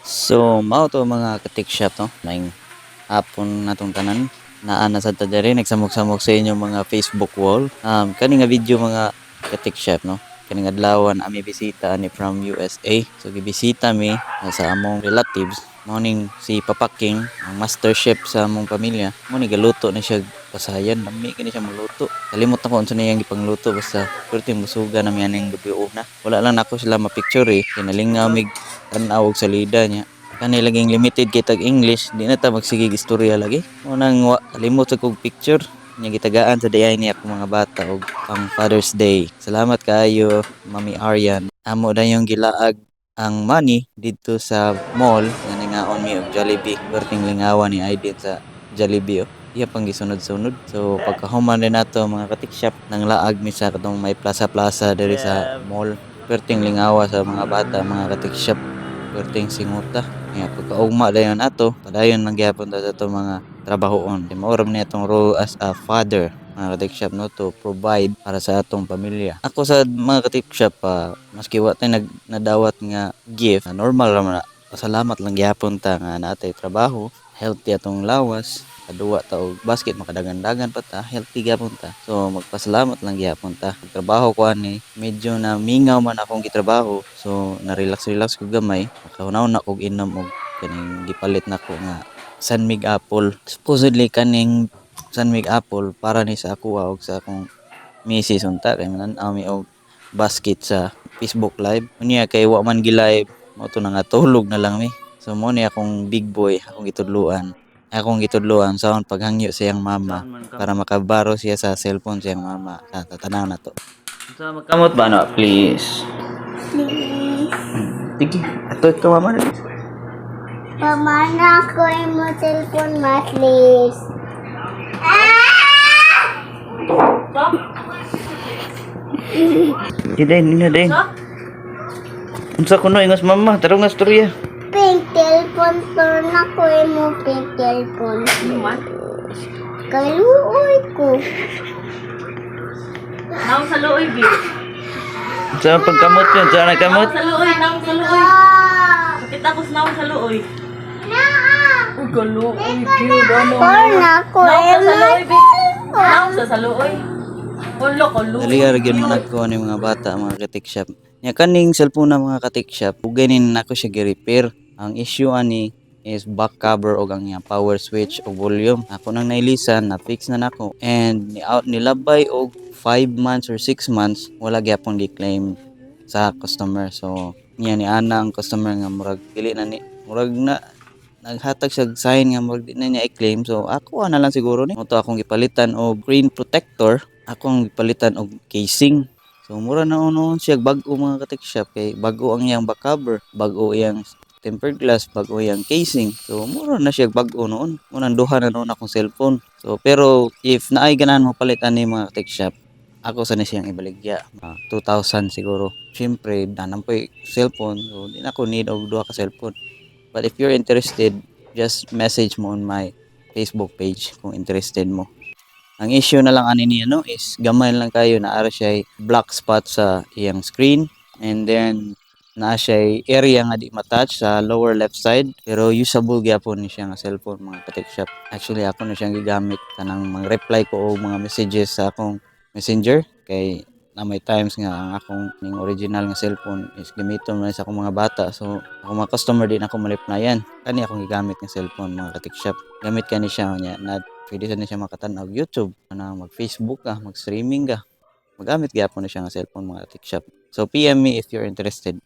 So, mao to mga ka-tech shop no, maing hapon natong tanan. Naa na sad ta diri nagsamok-samok sa inyong mga Facebook wall. Kani nga video mga ka-tech shop no. Kani adlawan ami bisita ani from USA. So gibisita mi sa among relatives. Mao ning si Papa King, ang master chef sa among pamilya. Mao ni galuto na siya pasayan, lami kini siya magluto. Kalimot na ko unsa na iyang gipangluto basta perti musuga na mi aning gabi una. Wala lang nako sila ma-picture eh. Kinalingaw mig tan-aw og salida niya. Kanay laging limited kay tag English, di na ta magsigig istorya lagi. Unang kalimot sa kog picture nya gitagaan sa dayay niya akong mga bata og pang Father's Day. Salamat kaayo, Mami Aryan. Amo na yung gilaag ang money dito sa mall nga nangaon mi og Jollibee. Perting lingawan ni Aiden sa Jollibee. Oh. Iya pang gisunod-sunod. So pagkahuman din nato mga katik shop nang laag mi sa katong may plaza-plaza diri sa mall. Perting lingawa sa mga bata, mga katik shop. Perting singuta. Nga pagkaugma dayon ato, padayon man gyapon ta sa ato mga trabahoon. Mauram ni atong role as a father mga katik shop no to provide para sa atong pamilya. Ako sa mga katik shop maski wa tay nadawat nga gift, normal ra man. Pasalamat lang gyapon ta nga natay trabaho, healthy atong lawas, kaduwa ta og basket makadagan-dagan pa ta, healthy gyapon ta. So magpasalamat lang gyapon ta. Trabaho ko ani medyo na mingaw man akong gitrabaho. So na-relax ko gamay. Nakahunaw na kog inom og kaning gipalit nako nga San Mig Apple. Supposedly kaning San Mig Apple para ni sa ako og sa akong misis unta kay manan-aw mi og basket sa Facebook live. Unya kay wa man gi-live, mao to nga tulog na lang mi. So mo ni akong big boy, akong gitudluan. Akong gitudluan sa paghangyo sa iyang mama para makabaro siya sa cellphone sa iyang mama. Sa tatanaw na to. So magkamot ba no, please? Please. Sige, ito mama na. Pamana ko mo cellphone ma, please. Hindi din. Unsa kuno ingas mama, tarong nga storya. Pink cellphone pero na ko mo pink cellphone. What? Kaluoy ko. Naong sa looy, Bi. Sa pagkamot yun, sa nagkamot. Naong sa looy, naong sa looy. Bakit ako sa naong sa looy? Uy, kaluoy, Bi. Ano? Or na ko Naong sa mo looy, Bi. Naong sa looy. Wala, kaluoy. Dali ka rin mo nagkuha ni mga bata, mga katik shop. Nya kaning cellphone na mga katik shop, ganin na ko siya gi-repair. Ang issue ani is back cover o ang iyang power switch o volume. Ako nang nailisan, na-fix na nako. And nilabay og 5 months or 6 months, wala gyapon gi-claim sa customer. So, niya ni ana ang customer nga murag dili na ni murag na naghatag siya sign nga murag di na niya i-claim. So, ako na lang siguro ni. Moto akong gipalitan og screen protector, akong gipalitan og casing. So, mura na unoon siya bago mga katik shop kay bago ang iyang back cover, bago iyang tempered glass, bago iyang casing. So, mura na siya bago noon. Unang duha na noon akong cellphone. So, pero if naay ganahan mo palitan ni mga katik shop, ako sa na siyang ibaligya. 2,000 siguro. Siyempre, nanam po yung cellphone. So, di na ako need og duha ka cellphone. But if you're interested, just message mo on my Facebook page kung interested mo. Ang issue na lang ani niya no is gamay lang kayo na ara siya black spot sa iyang screen and then na siya area nga di matouch sa lower left side pero usable gyapon ni siya nga cellphone mga katik shop. Actually ako na siyang gigamit kanang mag-reply ko og mga messages sa akong messenger kay na may times nga ang akong ning original nga cellphone is gamiton man sa akong mga bata so ako mga customer din ako malipnayan kani akong gigamit nga cellphone mga katik shop. Gamit kani siya nya na pwede na siya makatanaw YouTube, mag-Facebook ka, mag-streaming ka. Magamit gyapon na siya nga cellphone mga katik shop. So PM me if you're interested.